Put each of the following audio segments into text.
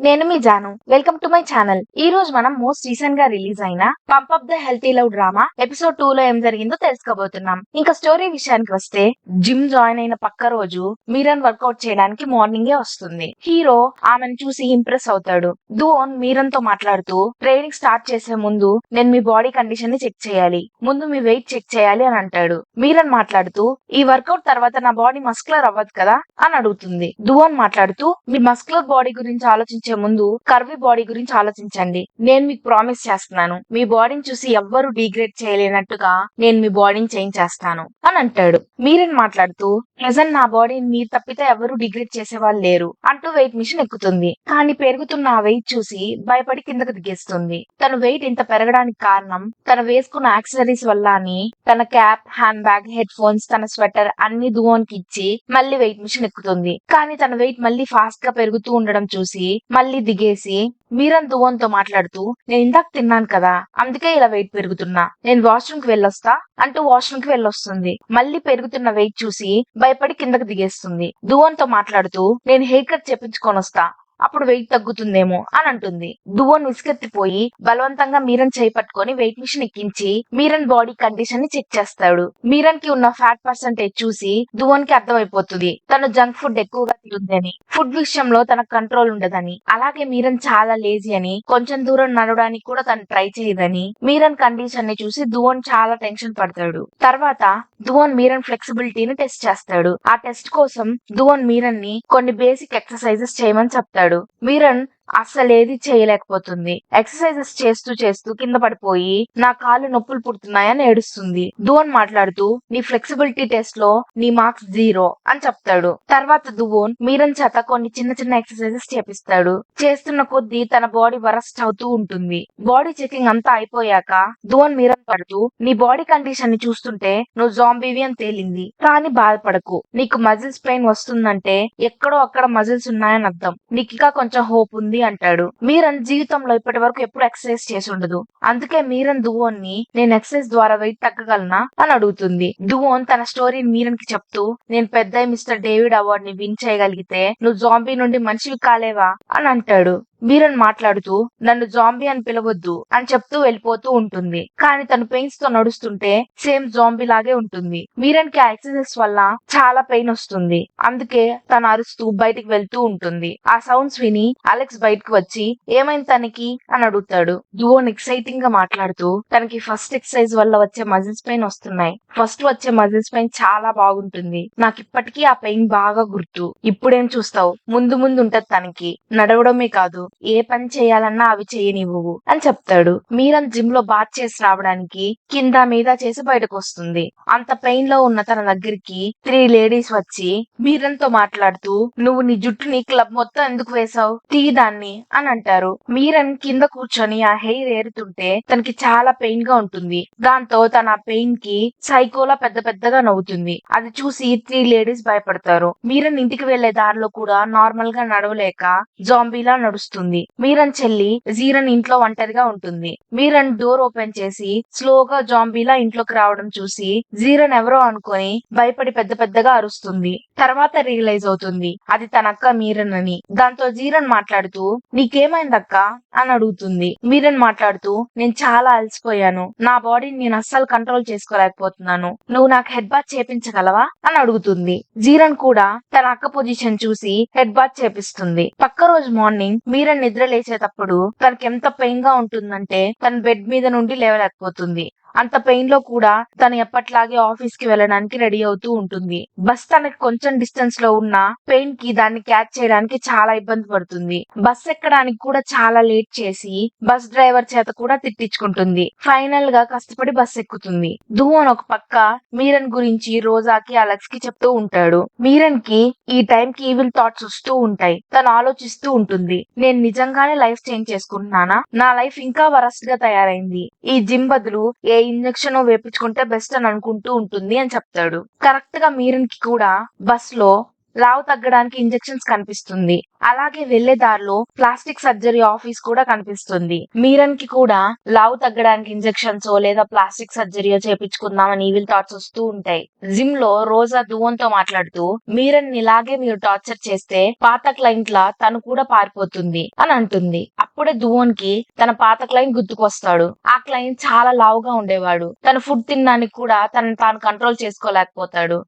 నేను మీ Janu. Welcome to my channel. ఈ రోజు మనం మోస్ట్ రీసెంట్ గా రిలీజ్ అయిన pump up the healthy love drama episode 2 లో ఏం జరిగిందో తెలుసుకోబోతున్నాం. ఇంకా స్టోరీ విషయానికి వస్తే, జిమ్ జాయిన్ అయిన పక్క రోజు మీరన్ వర్కౌట్ చేయడానికి మార్నింగే వస్తుంది. హీరో ఆమెను చూసి ఇంప్రెస్ అవుతాడు. దువోన్ మీరన్ తో మాట్లాడుతూ, ట్రైనింగ్ స్టార్ట్ చేసే ముందు నేను మీ బాడీ కండిషన్ ని చెక్ చేయాలి, ముందు మీ వెయిట్ చెక్ చేయాలి అని అంటాడు. మీరన్ మాట్లాడుతూ, ఈ వర్కౌట్ తర్వాత నా బాడీ మస్కులర్ అవ్వదు కదా అని అడుగుతుంది. దువోన్ మాట్లాడుతూ, మీ మస్కులర్ బాడీ గురించి ఆలోచించే ముందు కర్వీ బాడీ గురించి ఆలోచించండి. నేను మీకు ప్రామిస్ చేస్తున్నాను, మీ బాడీని చూసి ఎవ్వరూ డిగ్రేడ్ చేయలేనట్టుగా నేను మీ బాడీని చేంజ్ చేస్తాను అని అంటాడు. మీరన్ మాట్లాడుతూ, ప్రెజెంట్ నా బాడీని మీరు తప్పితే ఎవరు డిగ్రేడ్ చేసే వాళ్ళు లేరు అంటూ వెయిట్ మిషన్ ఎక్కుతుంది. కానీ పెరుగుతున్న ఆ వెయిట్ చూసి భయపడి కిందకు దిగేస్తుంది. తన వెయిట్ ఇంత పెరగడానికి కారణం తను వేసుకున్న యాక్సెసరీస్ వల్ల అని తన cap, hand bag, head phones, తన స్వెటర్ అన్ని దువోన్ కి ఇచ్చి మళ్ళీ వెయిట్ మిషన్ ఎక్కుతుంది. కానీ తన వెయిట్ మళ్ళీ ఫాస్ట్ గా పెరుగుతూ ఉండడం చూసి మళ్ళీ దిగేసి మీరన్ దువోన్ తో మాట్లాడుతూ, నేను ఇందాక తిన్నాను కదా, అందుకే ఇలా వెయిట్ పెరుగుతున్నా, నేను వాష్రూమ్ కి వెళ్ళొస్తా అంటూ వాష్రూమ్ కి వెళ్ళొస్తుంది. మళ్ళీ పెరుగుతున్న వెయిట్ చూసి భయపడి కిందకు దిగేస్తుంది. దువోన్ తో మాట్లాడుతూ, నేను హెయిర్ కట్ చేపించుకొని వస్తా, అప్పుడు వెయిట్ తగ్గుతుందేమో అని అంటుంది. దువోన్ విసుగెత్తిపోయి బలవంతంగా మీరన్ చేయి పట్టుకొని వెయిట్ మిషన్ ఎక్కించి మీరన్ బాడీ కండిషన్ ని చెక్ చేస్తాడు. మీరన్ కి ఉన్న ఫ్యాట్ పర్సెంటేజ్ చూసి దువోన్ కి అర్థమైపోతుంది తను జంక్ ఫుడ్ ఎక్కువగా తిందని, ఫుడ్ విషయంలో తనకు కంట్రోల్ ఉండదని, అలాగే మీరన్ చాలా లేజీ అని, కొంచెం దూరం నడవడానికి కూడా తను ట్రై చేయదని. మీరన్ కండిషన్ ని చూసి దువోన్ చాలా టెన్షన్ పడతాడు. తర్వాత దువోన్ మీరన్ ఫ్లెక్సిబిలిటీని టెస్ట్ చేస్తాడు. ఆ టెస్ట్ కోసం దువోన్ మీరన్ ని కొన్ని బేసిక్ ఎక్సర్సైజెస్ చేయమని చెప్తాడు. మీరన్ అస్సలేది చేయలేకపోతుంది. ఎక్సర్సైజెస్ చేస్తూ చేస్తూ కింద పడిపోయి నా కాళ్ళు నొప్పులు పుడుతున్నాయని ఏడుస్తుంది. దువోన్ మాట్లాడుతూ, నీ ఫ్లెక్సిబిలిటీ టెస్ట్ లో నీ మార్క్స్ 0 అని చెప్తాడు. తర్వాత దువోన్ మీరన్ చేత కొన్ని చిన్న చిన్న ఎక్సర్సైజెస్ చేపిస్తాడు. చేస్తున్న కొద్దీ తన బాడీ వరస్ట్ అవుతూ ఉంటుంది. బాడీ చెకింగ్ అంతా అయిపోయాక దువోన్ మీరన్ పడుతూ, నీ బాడీ కండిషన్ ని చూస్తుంటే నువ్వు జాంబీవి అని తేలింది, కానీ బాధపడకు, నీకు మజిల్స్ పెయిన్ వస్తుందంటే ఎక్కడో అక్కడ మజిల్స్ ఉన్నాయని అర్థం, నీకు ఇంకా కొంచెం హోప్ ఉంది అంటాడు. మీరన్ జీవితంలో ఇప్పటి వరకు ఎప్పుడు ఎక్సర్సైజ్ చేసి ఉండదు, అందుకే మీరన్ దువోన్ ని నేను ఎక్సర్సైజ్ ద్వారా వెయిట్ తగ్గగలనా అని అడుగుతుంది. దువోన్ తన స్టోరీని మీరన్ కి చెప్తూ, నేను పెద్ద మిస్టర్ డేవిడ్ అవార్డ్ ని విన్ చేయగలిగితే నువ్వు జాంబీ నుండి మనిషివి కాలేవా అని అంటాడు. మీరన్ మాట్లాడుతూ, నన్ను జాంబీ అని పిలవద్దు అని చెప్తూ వెళ్ళిపోతూ ఉంటుంది. కానీ తను పెయిన్స్ తో నడుస్తుంటే సేమ్ జాంబీ లాగే ఉంటుంది. మీరన్ కి ఎక్సర్సైజెస్ వల్ల చాలా పెయిన్ వస్తుంది, అందుకే తను అరుస్తూ బయటికి వెళ్తూ ఉంటుంది. ఆ సౌండ్స్ విని అలెక్స్ బయటకు వచ్చి, ఏమైంది తనకి అని అడుగుతాడు. దువోన్ ఎక్సైటింగ్ గా మాట్లాడుతూ, తనకి ఫస్ట్ ఎక్సర్సైజ్ వల్ల వచ్చే మజిల్స్ పెయిన్ వస్తున్నాయి, ఫస్ట్ వచ్చే మజిల్స్ పెయిన్ చాలా బాగుంటుంది, నాకు ఇప్పటికీ ఆ పెయిన్ బాగా గుర్తు, ఇప్పుడేం చూస్తావు, ముందు ముందు ఉంటది తనకి, నడవడమే కాదు ఏ పని చేయాలన్నా అవి చేయనివ్వవు అని చెప్తాడు. మీరన్ జిమ్ లో బాత్ చేసి రావడానికి కింద మీద చేసి బయటకు వస్తుంది. అంత పెయిన్ లో ఉన్న తన దగ్గరికి 3 లేడీస్ వచ్చి మీరన్ తో మాట్లాడుతూ, నువ్వు నీ జుట్టుని క్లబ్ మొత్తం ఎందుకు వేసావు, తీ దాన్ని అని అంటారు. మీరన్ కింద కూర్చొని ఆ హెయిర్ ఏరుతుంటే తనకి చాలా పెయిన్ గా ఉంటుంది. దాంతో తన పెయిన్ కి సైకోలా పెద్ద పెద్దగా నవ్వుతుంది. అది చూసి 3 లేడీస్ భయపడతారు. మీరన్ ఇంటికి వెళ్లే దారిలో కూడా నార్మల్ గా నడవలేక జాంబీలా నడుస్తుంది. మీరన్ చెల్లి జీరన్ ఇంట్లో ఒంటరిగా ఉంటుంది. మీరన్ డోర్ ఓపెన్ చేసి స్లోగా జాంబీలా ఇంట్లోకి రావడం చూసి జీరన్ ఎవరో అనుకొని భయపడి పెద్ద పెద్దగా అరుస్తుంది. తర్వాత రియలైజ్ అవుతుంది అది తన అక్క మీరన్ అని. దాంతో జీరన్ మాట్లాడుతూ, నీకేమైందక్క అని అడుగుతుంది. మీరన్ మాట్లాడుతూ, నేను చాలా అలసిపోయాను, నా బాడీని నేను అస్సలు కంట్రోల్ చేసుకోలేకపోతున్నాను, నువ్వు నాకు హెడ్ బాత్ చేపించగలవా అని అడుగుతుంది. జీరన్ కూడా తన అక్క పొజిషన్ చూసి హెడ్ బాత్ చేపిస్తుంది. పక్క రోజు మార్నింగ్ మీరన్ నిద్ర లేచేటప్పుడు తనకి ఎంత పెయిన్ గా ఉంటుందంటే తన బెడ్ మీద నుండి లేవలేకపోతుంది. అంత పెయిన్ లో కూడా తను ఎప్పట్లాగే ఆఫీస్ కి వెళ్ళడానికి రెడీ అవుతూ ఉంటుంది. బస్ తనకి కొంచెం డిస్టెన్స్ లో ఉన్న పెయిన్ కి దాన్ని క్యాచ్ చేయడానికి చాలా ఇబ్బంది పడుతుంది. బస్ ఎక్కడానికి కూడా చాలా లేట్ చేసి బస్ డ్రైవర్ చేత కూడా తిట్టించుకుంటుంది. ఫైనల్ గా కష్టపడి బస్ ఎక్కుతుంది. దువోన్ ఒక పక్క మీరన్ గురించి రోజాకి, అలెక్స్ కి చెప్తూ ఉంటాడు. మీరన్ కి ఈ టైం కి ఈవిల్ థాట్స్ వస్తూ ఉంటాయి. తను ఆలోచిస్తూ ఉంటుంది, నేను నిజంగానే లైఫ్ చేంజ్ చేసుకుంటున్నానా, నా లైఫ్ ఇంకా వరస్ట్ గా తయారైంది, ఈ జిమ్ బదులు ఏ ఇంజెక్షన్ వేపించుకుంటే బెస్ట్ అని అనుకుంటూ ఉంటుంది అని చెప్తాడు. కరెక్ట్ గా మీరన్ కి కూడా బస్ లో లావు తగ్గడానికి ఇంజెక్షన్స్ కనిపిస్తుంది. అలాగే వెళ్లే దారిలో ప్లాస్టిక్ సర్జరీ ఆఫీస్ కూడా కనిపిస్తుంది. మీరన్ కి కూడా లావు తగ్గడానికి ఇంజెక్షన్స్ లేదా ప్లాస్టిక్ సర్జరీయో చేపించుకుందామని ఈవిల్ థాట్స్ వస్తూ ఉంటాయి. జిమ్ లో రోజా దువోన్ తో మాట్లాడుతూ మీరన్ ఇలాగే మీరు టార్చర్ చేస్తే పాత క్లయింట్ లా తను కూడా పారిపోతుంది అని అంటుంది. అప్పుడే దువోన్ కి తన పాత క్లయింట్ గుర్తుకొస్తాడు. ఆ క్లయింట్ చాలా లావుగా ఉండేవాడు. తను ఫుడ్ తినడానికి కూడా తనను తాను కంట్రోల్ చేసుకోలేకపోతాడు.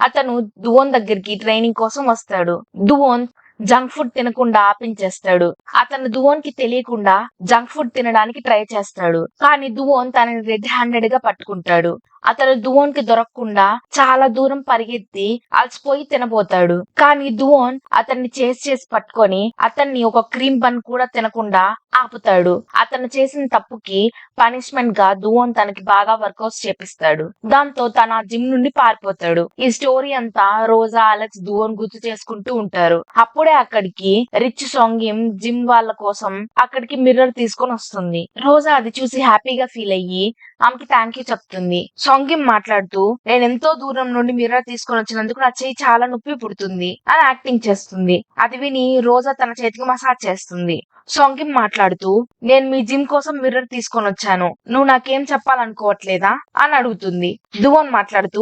అతను దువోన్ దగ్గరికి ట్రైనింగ్ కోసం వస్తాడు. దువోన్ జంక్ ఫుడ్ తినకుండా ఆపించేస్తాడు. అతను దువోన్ కి తెలియకుండా జంక్ ఫుడ్ తినడానికి ట్రై చేస్తాడు. కానీ దువోన్ తనని రెడ్ హ్యాండెడ్ గా పట్టుకుంటాడు. అతను దువోన్ కి దొరకకుండా చాలా దూరం పరిగెత్తి అలసిపోయి తినబోతాడు. కానీ దువోన్ అతన్ని చేసి పట్టుకొని అతన్ని ఒక క్రీమ్ బన్ కూడా తినకుండా ఆపుతాడు. అతను చేసిన తప్పుకి పనిష్మెంట్ గా దువోన్ తనకి బాగా వర్కౌట్స్ చేపిస్తాడు. దాంతో తన ఆ జిమ్ నుండి పారిపోతాడు. ఈ స్టోరీ అంతా రోజా, అలెక్స్, దువోన్ గుర్తు చేసుకుంటూ ఉంటారు. అప్పుడే అక్కడికి రిచ్ సొంగిమ్ జిమ్ వాళ్ళ కోసం అక్కడికి మిర్రర్ తీసుకొని వస్తుంది. రోజా అది చూసి హ్యాపీగా ఫీల్ అయ్యి ఆమెకి థ్యాంక్ యూ చెప్తుంది. సొంగిమ్ మాట్లాడుతూ నేను ఎంతో దూరం నుండి మిర్రర్ తీసుకొని వచ్చినందుకు నా చెయ్యి చాలా నొప్పి పుడుతుంది అని యాక్టింగ్ చేస్తుంది. అది విని రోజా తన చేతికి మసాజ్ చేస్తుంది. సొంగిమ్ మాట్లాడుతూ నేను మీ జిమ్ కోసం మిర్రర్ తీసుకొని వచ్చాను, నువ్వు నాకేం చెప్పాలనుకోవట్లేదా అని అడుగుతుంది. దువోన్ మాట్లాడుతూ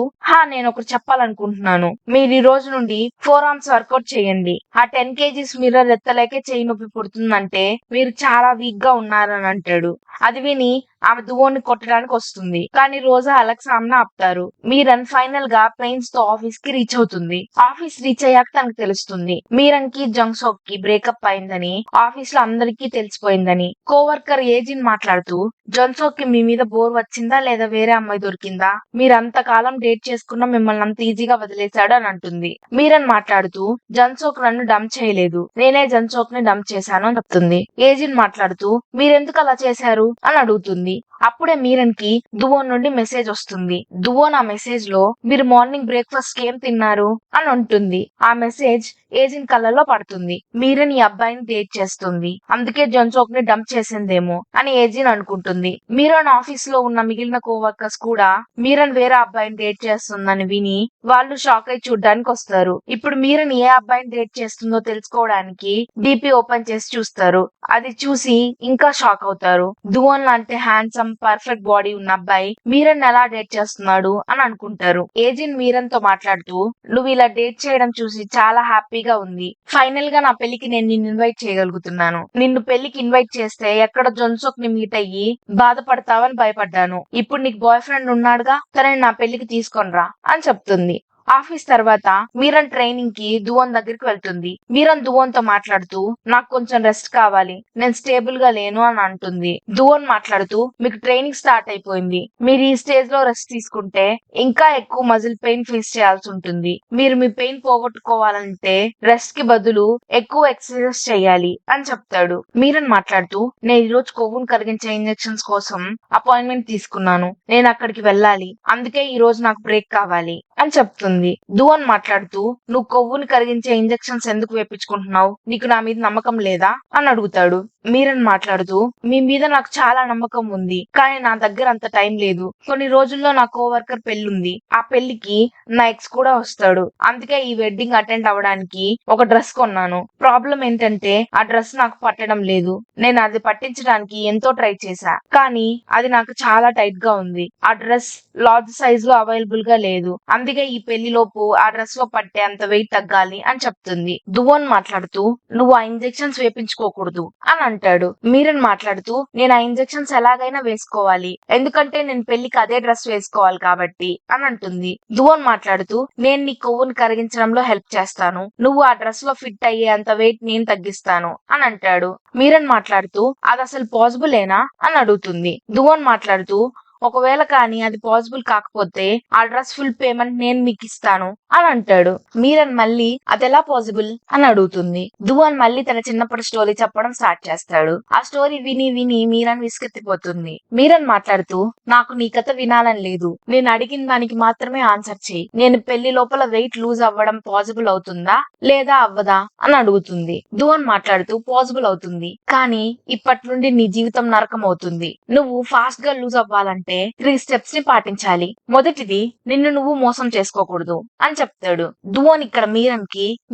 నేను ఒకటి చెప్పాలనుకుంటున్నాను. మీరు ఈ రోజు నుండి 4 arms వర్కౌట్ చేయండి. ఆ 10 kgs మిర్రర్ ఎత్తలేకే చెయ్యి నొప్పి పుడుతుందంటే మీరు చాలా వీక్ గా ఉన్నారని అంటాడు. అది విని ఆమె దువోన్ కొట్టడానికి వస్తుంది. కానీ రోజా, అలెక్స్ ఆమెను ఆపుతారు. మీరన్ ఫైనల్ గా పెయిన్స్ తో ఆఫీస్ కి రీచ్ అవుతుంది. ఆఫీస్ రీచ్ అయ్యాక తనకు తెలుస్తుంది మీరన్ కి జంగ్సోక్ కి బ్రేకప్ అయిందని, ఆఫీస్ లో అందరికీ తెలిసిపోయిందని. కోవర్కర్ ఏజిన్ మాట్లాడుతూ జంగ్సోక్ కి మీ మీద బోర్ వచ్చిందా లేదా వేరే అమ్మాయి దొరికిందా? మీరు అంతకాలం డేట్ చేసుకున్న మిమ్మల్ని అంత ఈజీగా వదిలేశాడు అని అంటుంది. మీరన్ మాట్లాడుతూ జంగ్సోక్ నన్ను డంప్ చేయలేదు, నేనే జంగ్సోక్ ని డంప్ చేశాను అని చెప్తుంది. ఏజిన్ మాట్లాడుతూ మీరెందుకు అలా చేశారు అని అడుగుతుంది. అప్పుడే మీరన్ కి దువోన్ నుండి మెసేజ్ వస్తుంది. దువోన్ ఆ మెసేజ్ లో మీరు మార్నింగ్ బ్రేక్ఫాస్ట్ కి ఏం తిన్నారు అని ఉంటుంది. ఆ మెసేజ్ ఏజిన్ కళ్ళలో పడుతుంది. మీరన్ ఈ అబ్బాయిని డేట్ చేస్తుంది, అందుకే జంగ్సోక్ ని డంప్ చేసిందేమో అని ఏజిన్ అనుకుంటుంది. మీరన్ ఆఫీస్ లో ఉన్న మిగిలిన కోవర్కర్స్ కూడా మీరన్ వేరే అబ్బాయిని డేట్ చేస్తుందని విని వాళ్ళు షాక్ అయి చూడ్డానికి వస్తారు. ఇప్పుడు మీరన్ ఏ అబ్బాయిని డేట్ చేస్తుందో తెలుసుకోవడానికి డిపి ఓపెన్ చేసి చూస్తారు. అది చూసి ఇంకా షాక్ అవుతారు. దువోన్ లాంటి హ్యాండ్సమ్ పర్ఫెక్ట్ బాడీ ఉన్న అబ్బాయి మీరన్ ఎలా డేట్ చేస్తున్నాడు అని అనుకుంటారు. ఏజిన్ మీరన్ తో మాట్లాడుతూ నువ్వు ఇలా డేట్ చేయడం చూసి చాలా హ్యాపీగా ఉంది. ఫైనల్ గా నా పెళ్లికి నేను నిన్ను ఇన్వైట్ చేయగలుగుతున్నాను. నిన్ను పెళ్లికి ఇన్వైట్ చేస్తే ఎక్కడ జొన్సోక్ ని మీట్ అయ్యి బాధపడతావని భయపడ్డాను. ఇప్పుడు నీకు బాయ్ ఫ్రెండ్ ఉన్నాడుగా, తనని నా పెళ్లికి తీసుకొని రా అని చెప్తుంది. ఆఫీస్ తర్వాత మీరన్ ట్రైనింగ్ కి దువోన్ దగ్గరికి వెళ్తుంది. మీరన్ దువోన్ తో మాట్లాడుతూ నాకు కొంచెం రెస్ట్ కావాలి, నేను స్టేబుల్ గా లేను అని అంటుంది. దువోన్ మాట్లాడుతూ మీకు ట్రైనింగ్ స్టార్ట్ అయిపోయింది, మీరు ఈ స్టేజ్ లో రెస్ట్ తీసుకుంటే ఇంకా ఎక్కువ మజిల్ పెయిన్ ఫేస్ చేయాల్సి ఉంటుంది. మీరు మీ పెయిన్ పోగొట్టుకోవాలంటే రెస్ట్ కి బదులు ఎక్కువ ఎక్సర్సైజ్ చేయాలి అని చెప్తాడు. మీరన్ మాట్లాడుతూ నేను ఈ రోజు కొవ్వును కరిగించే ఇంజెక్షన్స్ కోసం అపాయింట్మెంట్ తీసుకున్నాను, నేను అక్కడికి వెళ్ళాలి, అందుకే ఈ రోజు నాకు బ్రేక్ కావాలి అని చెప్తుంది. దువోన్ మాట్లాడుతూ నువ్వు కొవ్వుని కరిగించే ఇంజెక్షన్స్ ఎందుకు వేపించుకుంటున్నావు, నీకు నా మీద నమ్మకం లేదా అని అడుగుతాడు. మీరన్ మాట్లాడుతూ మీ మీద నాకు చాలా నమ్మకం ఉంది, కానీ నా దగ్గర అంత టైం లేదు. కొన్ని రోజుల్లో నా కోవర్కర్ పెళ్లి, ఆ పెళ్లికి నా ఎక్స్ కూడా వస్తాడు, అందుకే ఈ వెడ్డింగ్ అటెండ్ అవ్వడానికి ఒక డ్రెస్ కొన్నాను. ప్రాబ్లం ఏంటంటే ఆ డ్రెస్ నాకు పట్టడం లేదు. నేను అది పట్టించడానికి ఎంతో ట్రై చేశా, కానీ అది నాకు చాలా టైట్ గా ఉంది. ఆ డ్రెస్ లార్జ్ సైజ్ లో అవైలబుల్ గా లేదు, అందుకే ఈ పెళ్లి లోపు ఆ డ్రెస్ లో పట్టే అంత వెయిట్ తగ్గాలి అని చెప్తుంది. దువోన్ మాట్లాడుతూ నువ్వు ఆ ఇంజెక్షన్స్ వేపించుకోకూడదు అని అంటాడు. మీరన్ మాట్లాడుతూ నేను ఆ ఇంజెక్షన్స్ ఎలాగైనా వేసుకోవాలి, ఎందుకంటే నేను పెళ్లికి అదే డ్రెస్ వేసుకోవాలి కాబట్టి అని అంటుంది. దువోన్ మాట్లాడుతూ నేను నీ కొవ్వుని కరిగించడంలో హెల్ప్ చేస్తాను, నువ్వు ఆ డ్రెస్ లో ఫిట్ అయ్యే అంత వెయిట్ నేను తగ్గిస్తాను అని అంటాడు. మీరన్ మాట్లాడుతూ అది అసలు పాసిబులేనా అని అడుగుతుంది. దువోన్ మాట్లాడుతూ ఒకవేళ కానీ అది పాసిబుల్ కాకపోతే ఆ డ్రెస్ ఫుల్ పేమెంట్ నేను మీకు ఇస్తాను అని అంటాడు. మీరన్ మళ్ళీ అదెలా పాసిబుల్ అని అడుగుతుంది. దువోన్ మళ్ళీ తన చిన్నప్పటి స్టోరీ చెప్పడం స్టార్ట్ చేస్తాడు. ఆ స్టోరీ విని విని మీరన్ విసుగెత్తిపోతుంది. మీరన్ మాట్లాడుతూ నాకు నీ కథ వినాలని లేదు, నేను అడిగిన దానికి మాత్రమే ఆన్సర్ చెయ్యి. నేను పెళ్లి లోపల వెయిట్ లూజ్ అవ్వడం పాసిబుల్ అవుతుందా లేదా అవ్వదా అని అడుగుతుంది. దువోన్ మాట్లాడుతూ పాసిబుల్ అవుతుంది, కానీ ఇప్పటి నుండి నీ జీవితం నరకం అవుతుంది. నువ్వు ఫాస్ట్ గా లూజ్ అవ్వాలంటే అంటే 3 స్టెప్స్ ని పాటించాలి. మొదటిది, నిన్ను నువ్వు మోసం చేసుకోకూడదు అని చెప్తాడు. దువోన్ ఇక్కడ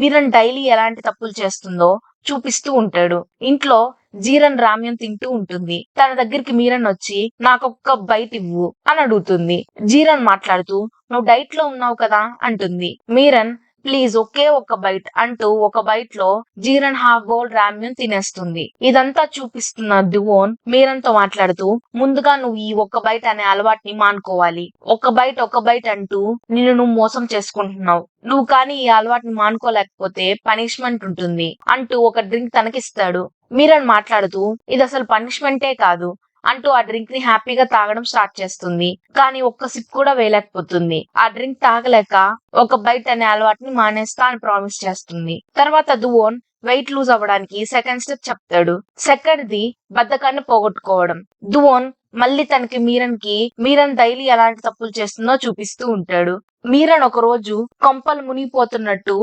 మీరన్ డైలీ ఎలాంటి తప్పులు చేస్తుందో చూపిస్తూ ఉంటాడు. ఇంట్లో జీరన్ రామ్యం తింటూ ఉంటుంది. తన దగ్గరికి మీరన్ వచ్చి నాకొక్క బైట్ ఇవ్వు అని అడుగుతుంది. జీరన్ మాట్లాడుతూ నువ్వు డైట్ లో ఉన్నావు కదా అంటుంది. మీరన్ ప్లీజ్ ఒకే ఒక్క బైట్ అంటూ ఒక బైట్ లో జీరన్ హాఫ్ బౌల్ రామ్యం తినేస్తుంది. ఇదంతా చూపిస్తున్న దువోన్ మీరన్ తో మాట్లాడుతూ ముందుగా నువ్వు ఈ ఒక్క బైట్ అనే అలవాటుని మానుకోవాలి. ఒక బైట్ అంటూ నిన్ను నువ్వు మోసం చేసుకుంటున్నావు. నువ్వు కానీ ఈ అలవాటుని మానుకోలేకపోతే పనిష్మెంట్ ఉంటుంది అంటూ ఒక డ్రింక్ తనకిస్తాడు. మీరన్ మాట్లాడుతూ ఇది అసలు పనిష్మెంటే కాదు అంటూ ఆ డ్రింక్ ని హ్యాపీగా తాగడం స్టార్ట్ చేస్తుంది. కానీ ఒక్క సిప్ కూడా వేయలేకపోతుంది. ఆ డ్రింక్ తాగలేక ఒక బైట్ అనే అలవాటుని మానేస్తా అని ప్రామిస్ చేస్తుంది. తర్వాత దువోన్ వెయిట్ లూజ్ అవ్వడానికి సెకండ్ స్టెప్ చెప్తాడు. సెకండ్ది బద్ధకాన్ని పోగొట్టుకోవడం. దువోన్ మళ్ళీ తనకి మీరన్ డైలీ ఎలాంటి తప్పులు చేస్తుందో చూపిస్తూ ఉంటాడు. మీరన్ ఒక రోజు కొంపలు మునిగిపోతున్నట్టు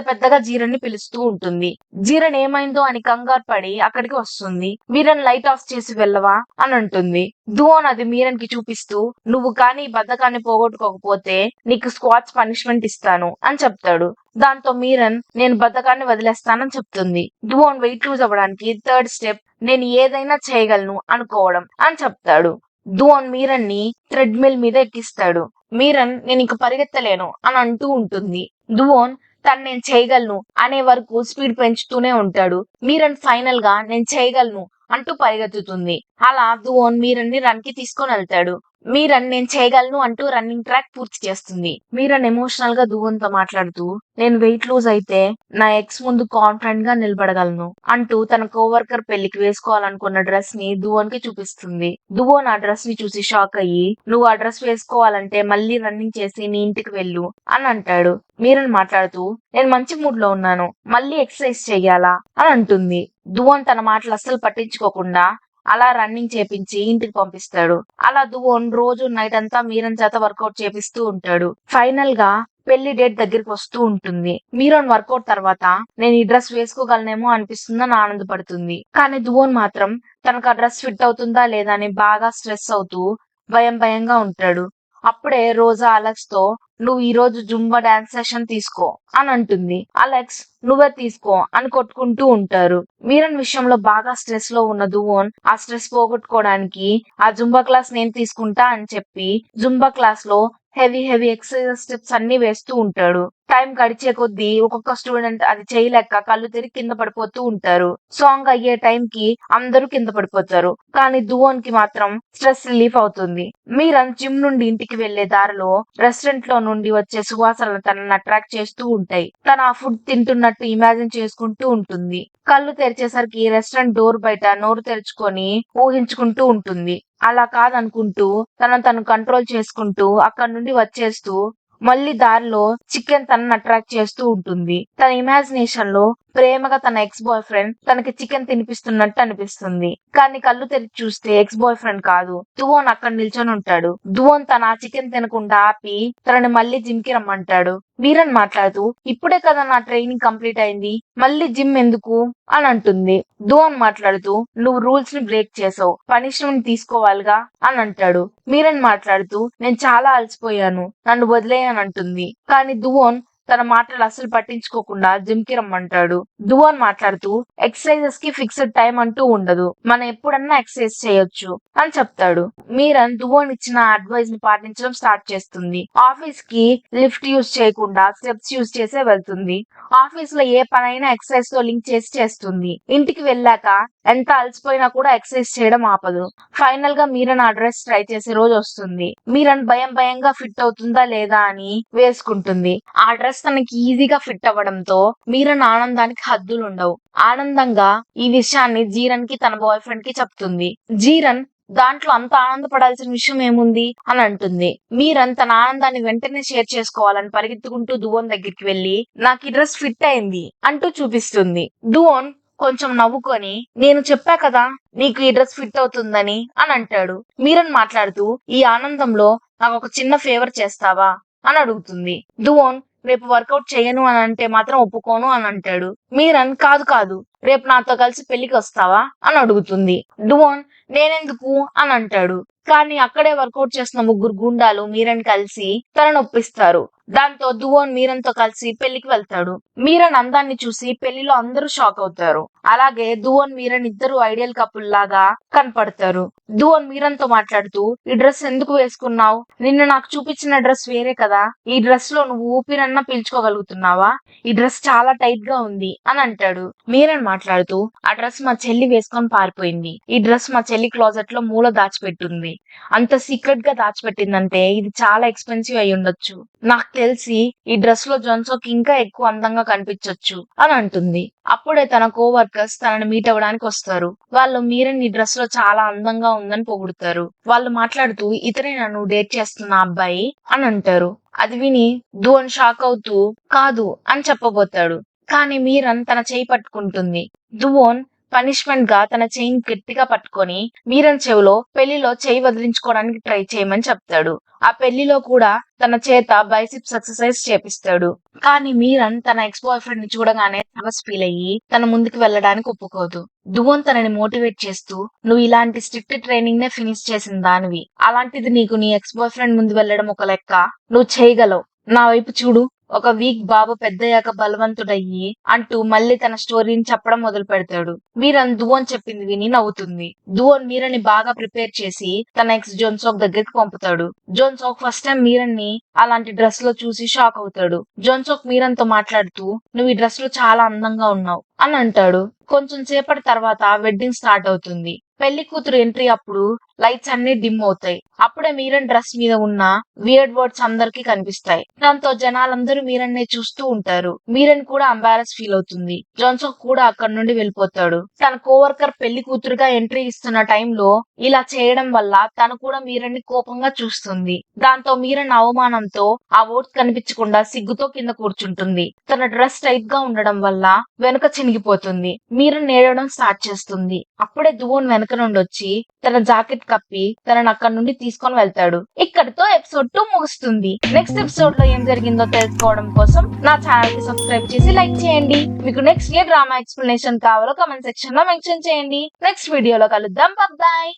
పెద్దగా జీరన్ ని పిలుస్తూ ఉంటుంది. జీరన్ ఏమైందో అని కంగారు పడి అక్కడికి వస్తుంది. మీరన్ లైట్ ఆఫ్ చేసి వెళ్ళవా అని అంటుంది. దువోన్ అది మీరన్ కి చూపిస్తూ నువ్వు కానీ బద్ధకాన్ని పోగొట్టుకోకపోతే నీకు స్క్వాట్స్ పనిష్మెంట్ ఇస్తాను అని చెప్తాడు. దాంతో మీరన్ నేను బద్ధకాన్ని వదిలేస్తానని చెప్తుంది. దువోన్ వెయిట్ లూజ్ అవ్వడానికి థర్డ్ స్టెప్ నేను ఏదైనా చేయగలను అనుకోవడం అని చెప్తాడు. దువోన్ మీరన్ ని థ్రెడ్మిల్ మీద ఎక్కిస్తాడు. మీరన్ నేను ఇంక పరిగెత్తలేను అని అంటూ ఉంటుంది. దువోన్ తను నేను చేయగలను అనే వరకు స్పీడ్ పెంచుతూనే ఉంటాడు. మీరన్ ఫైనల్ గా నేను చేయగలను అంటూ పరిగెత్తుతుంది. అలా దువోన్ మీరన్ ని రన్ కి తీసుకొని వెళ్తాడు. మీరన్ నేను చేయగలను అంటూ రన్నింగ్ ట్రాక్ పూర్తి చేస్తుంది. మీరన్ ఎమోషనల్ గా దువోన్ తో మాట్లాడుతూ నేను వెయిట్ లూజ్ అయితే నా ఎక్స్ ముందు కాన్ఫిడెంట్ గా నిలబడగలను అంటూ తన కోవర్కర్ పెళ్లికి వేసుకోవాలనుకున్న డ్రెస్ ని దువోన్ కి చూపిస్తుంది. దువోన్ ఆ డ్రెస్ ని చూసి షాక్ అయ్యి నువ్వు ఆ డ్రెస్ వేసుకోవాలంటే మళ్ళీ రన్నింగ్ చేసి నీ ఇంటికి వెళ్ళు అని అంటాడు. మీరన్ మాట్లాడుతూ నేను మంచి మూడ్ లో ఉన్నాను, మళ్ళీ ఎక్సర్సైజ్ చెయ్యాలా అని అంటుంది. దువోన్ తన మాటలు అస్సలు పట్టించుకోకుండా అలా రన్నింగ్ చేపించి ఇంటికి పంపిస్తాడు. అలా దువోన్ రోజు నైట్ అంతా మీరన్ చేత వర్కౌట్ చేపిస్తూ ఉంటాడు. ఫైనల్ గా పెళ్లి డేట్ దగ్గరికి వస్తూ ఉంటుంది. మీరన్ వర్కౌట్ తర్వాత నేను ఈ డ్రెస్ వేసుకోగలనేమో అనిపిస్తుందని ఆనందపడుతుంది. కానీ దువోన్ మాత్రం తనకు ఆ డ్రెస్ ఫిట్ అవుతుందా లేదా అని బాగా స్ట్రెస్ అవుతూ భయంగా ఉంటాడు. అప్పుడే రోజా అలెక్స్ తో నువ్వు ఈ రోజు జుంబా డాన్స్ సెషన్ తీసుకో అని అంటుంది. అలెక్స్ నువ్వే తీసుకో అని కొట్టుకుంటూ ఉంటారు. మీరన్ విషయంలో బాగా స్ట్రెస్ లో ఉన్న దువోన్ ఆ స్ట్రెస్ పోగొట్టుకోవడానికి ఆ జుంబా క్లాస్ నేను తీసుకుంటా అని చెప్పి జుంబా క్లాస్ లో హెవీ ఎక్సర్సైజ్ స్టెప్స్ అన్ని వేస్తూ ఉంటాడు. టైం గడిచే కొద్దీ ఒక్కొక్క స్టూడెంట్ అది చేయలేక కళ్ళు తిరిగి కింద పడిపోతూ ఉంటారు. సాంగ్ అయ్యే టైం కి అందరూ కింద పడిపోతారు. కానీ దువోన్ కి మాత్రం స్ట్రెస్ రిలీఫ్ అవుతుంది. మీరన్ జిమ్ నుండి ఇంటికి వెళ్లే దారిలో రెస్టారెంట్ లో నుండి వచ్చే సువాసనలు తనని అట్రాక్ట్ చేస్తూ ఉంటాయి. తన ఆ ఫుడ్ తింటున్నట్టు ఇమాజిన్ చేసుకుంటూ ఉంటుంది. కళ్ళు తెరిచేసరికి రెస్టారెంట్ డోర్ బయట నోరు తెరుచుకొని ఊహించుకుంటూ ఉంటుంది. అలా కాదనుకుంటూ తను కంట్రోల్ చేసుకుంటూ అక్కడి నుండి వచ్చేస్తూ మళ్ళీ దారిలో చికెన్ తనని అట్రాక్ట్ చేస్తూ ఉంటుంది. తన ఇమాజినేషన్ లో ప్రేమగా తన ఎక్స్ బాయ్ ఫ్రెండ్ తనకి చికెన్ తినిపిస్తున్నట్టు అనిపిస్తుంది. కానీ కళ్ళు తెరిచి చూస్తే ఎక్స్ బాయ్ ఫ్రెండ్ కాదు, దువోన్ అక్కడ నిల్చొని ఉంటాడు. దువోన్ తన ఆ చికెన్ తినకుండా ఆపి తనని మళ్ళీ జిమ్ కి రమ్మంటాడు. మీరన్ మాట్లాడుతూ ఇప్పుడే కదా నా ట్రైనింగ్ కంప్లీట్ అయింది, మళ్ళీ జిమ్ ఎందుకు అని అంటుంది. దువోన్ మాట్లాడుతూ నువ్వు రూల్స్ ని బ్రేక్ చేసావు, పనిష్మెంట్ తీసుకోవాలిగా అని అంటాడు. మీరన్ మాట్లాడుతూ నేను చాలా అలసిపోయాను, నన్ను వదిలేయని అంటుంది. కానీ దువోన్ తన మాటలు అసలు పట్టించుకోకుండా జిమ్ కి రమ్మంటాడు. దువోన్ మాట్లాడుతూ ఎక్సర్సైజెస్ కి ఫిక్స్డ్ టైం అంటూ ఉండదు, మనం ఎప్పుడన్నా ఎక్సర్సైజ్ చేయొచ్చు అని చెప్తాడు. మీరన్ దువోన్ ఇచ్చిన అడ్వైస్ ని పాటించడం స్టార్ట్ చేస్తుంది. ఆఫీస్ కి లిఫ్ట్ యూజ్ చేయకుండా స్టెప్స్ యూజ్ చేసే వెళ్తుంది. ఆఫీస్ లో ఏ పనైనా ఎక్సర్సైజ్ తో లింక్ చేసి చేస్తుంది. ఇంటికి వెళ్ళాక ఎంత అలసిపోయినా కూడా ఎక్సర్సైజ్ చేయడం ఆపదు. ఫైనల్ గా మీరన్ ఆ డ్రెస్ ట్రై చేసే రోజు వస్తుంది. మీరన్ భయంగా ఫిట్ అవుతుందా లేదా అని వేసుకుంటుంది. ఆ డ్రెస్ తనకి ఈజీగా ఫిట్ అవ్వడంతో మీరన్ ఆనందానికి హద్దులుండవు. ఆనందంగా ఈ విషయాన్ని జీరన్ కి తన బాయ్ ఫ్రెండ్ కి చెప్తుంది. జీరన్ దాంట్లో అంత ఆనందపడాల్సిన విషయం ఏముంది అని అంటుంది. మీరన్ తన ఆనందాన్ని వెంటనే షేర్ చేసుకోవాలని పరిగెత్తుకుంటూ దువోన్ దగ్గరికి వెళ్లి నాకు ఈ డ్రెస్ ఫిట్ అయింది అంటూ చూపిస్తుంది. దువోన్ కొంచెం నవ్వుకొని నేను చెప్పా కదా నీకు ఈ డ్రెస్ ఫిట్ అవుతుందని అని అంటాడు. మీరన్ మాట్లాడుతూ ఈ ఆనందంలో నాకు ఒక చిన్న ఫేవర్ చేస్తావా అని అడుగుతుంది. దువోన్ రేపు వర్కౌట్ చేయను అని అంటే మాత్రం ఒప్పుకోను అని అంటాడు. మీరన్ కాదు రేపు నాతో కలిసి పెళ్లికి వస్తావా అని అడుగుతుంది. డువోన్ నేనెందుకు అని అంటాడు. కానీ అక్కడే వర్కౌట్ చేస్తున్న ముగ్గురు గుండాలు మీరన్ కలిసి తనను ఒప్పిస్తారు. దాంతో దువోన్ మీరన్ తో కలిసి పెళ్లికి వెళ్తాడు. మీరన్ అందాన్ని చూసి పెళ్లిలో అందరూ షాక్ అవుతారు. అలాగే దువోన్ మీరన్ ఇద్దరు ఐడియల్ కపుల్ లాగా కనపడతారు. దువోన్ మీరన్ తో మాట్లాడుతూ ఈ డ్రెస్ ఎందుకు వేసుకున్నావు? నిన్న నాకు చూపించిన డ్రెస్ వేరే కదా, ఈ డ్రెస్ లో నువ్వు ఊపిరన్నా పీల్చుకోగలుగుతున్నావా? ఈ డ్రెస్ చాలా టైట్ గా ఉంది అని అంటాడు. మీరన్ మాట్లాడుతూ ఆ డ్రెస్ మా చెల్లి వేసుకొని పారిపోయింది. ఈ డ్రెస్ మా చెల్లి క్లాజెట్ లో మూల దాచిపెట్టింది. అంత సీక్రెట్ గా దాచిపెట్టిందంటే ఇది చాలా ఎక్స్పెన్సివ్ అయి ఉండొచ్చు. నాకు తెలిసి ఈ డ్రెస్ లో జోన్సోక్ ఇంకా ఎక్కువ అందంగా కనిపించొచ్చు అని అంటుంది. అప్పుడే తన కోవర్కర్స్ తనని మీట్ అవ్వడానికి వస్తారు. వాళ్ళు మీరన్ ఈ డ్రెస్ లో చాలా అందంగా ఉందని పొగుడుతారు. వాళ్ళు మాట్లాడుతూ ఇతనే నన్ను డేట్ చేస్తున్న అబ్బాయి అని అంటారు. అది విని దువోన్ షాక్ అవుతూ కాదు అని చెప్పబోతాడు. కానీ మీరన్ తన చేయి పట్టుకుంటుంది. దువోన్ పనిష్మెంట్ గా తన చెయ్యి గట్టిగా పట్టుకొని మీరన్ చెవిలో పెళ్లిలో చెయ్యి వదిలించుకోవడానికి ట్రై చేయమని చెప్తాడు. ఆ పెళ్లిలో కూడా తన చేత బైసిప్స్ ఎక్సర్సైజ్ చేపిస్తాడు. కానీ మీరన్ తన ఎక్స్ బాయ్ ఫ్రెండ్ ని చూడగానే నర్వస్ ఫీల్ అయ్యి తన ముందుకు వెళ్ళడానికి ఒప్పుకోదు. దువోన్ తనని మోటివేట్ చేస్తూ నువ్వు ఇలాంటి స్ట్రిక్ట్ ట్రైనింగ్ నే ఫినిష్ చేసిన దానివి, అలాంటిది నీకు నీ ఎక్స్ బాయ్ ఫ్రెండ్ ముందు వెళ్ళడం ఒక లెక్క, నువ్వు చేయగలవు, నా వైపు చూడు, ఒక వీక్ బాబు పెద్దయ్యాక బలవంతుడయ్యి అంటూ మళ్ళీ తన స్టోరీని చెప్పడం మొదలు పెడతాడు. మీరన్ దువోన్ చెప్పింది విని నవ్వుతుంది. దువోన్ మీరన్ బాగా ప్రిపేర్ చేసి తన ఎక్స్ జోన్సోక్ దగ్గరికి పంపుతాడు. జోన్సోక్ ఫస్ట్ టైం మీరన్ ని అలాంటి డ్రెస్ లో చూసి షాక్ అవుతాడు. జోన్సోక్ మీరన్ తో మాట్లాడుతూ నువ్వు ఈ డ్రెస్ లో చాలా అందంగా ఉన్నావు అని అంటాడు. కొంచెం సేపటి తర్వాత వెడ్డింగ్ స్టార్ట్ అవుతుంది. పెళ్లి కూతురు ఎంట్రీ అప్పుడు లైట్స్ అన్ని డిమ్ అవుతాయి. అప్పుడే మీరన్ డ్రెస్ మీద ఉన్న వియర్డ్ వర్డ్స్ అందరికి కనిపిస్తాయి. దాంతో జనాలందరూ మీరన్ నే చూస్తూ ఉంటారు. మీరన్ కూడా అంబారస్ ఫీల్ అవుతుంది. జోన్సోక్ కూడా అక్కడ నుండి వెళ్ళిపోతాడు. తన కోవర్కర్ పెళ్లి కూతురుగా ఎంట్రీ ఇస్తున్న టైంలో ఇలా చేయడం వల్ల తను కూడా మీరన్ ని కోపంగా చూస్తుంది. దాంతో మీరన్ అవమానంతో ఆ వర్డ్స్ కనిపించకుండా సిగ్గుతో కింద కూర్చుంటుంది. తన డ్రెస్ టైట్ గా ఉండడం వల్ల వెనుక చినిగిపోతుంది. మీరన్ ఏడవడం స్టార్ట్ చేస్తుంది. అప్పుడే దువోన్ వెనక నుండి వచ్చి తన జాకెట్ కప్పి తనను అక్కడ నుండి తీసుకొని వెళ్తాడు. ఇక్కడితో ఎపిసోడ్ 2 ముగుస్తుంది. నెక్స్ట్ ఎపిసోడ్ లో ఏం జరిగిందో తెలుసుకోవడం కోసం నా ఛానల్ కి సబ్స్క్రైబ్ చేసి లైక్ చేయండి. మీకు నెక్స్ట్ ఏ డ్రామా ఎక్స్ప్లెనేషన్ కావాలో కామెంట్ సెక్షన్ లో మెన్షన్ చేయండి. నెక్స్ట్ వీడియోలో కలుద్దాం. బాయ్.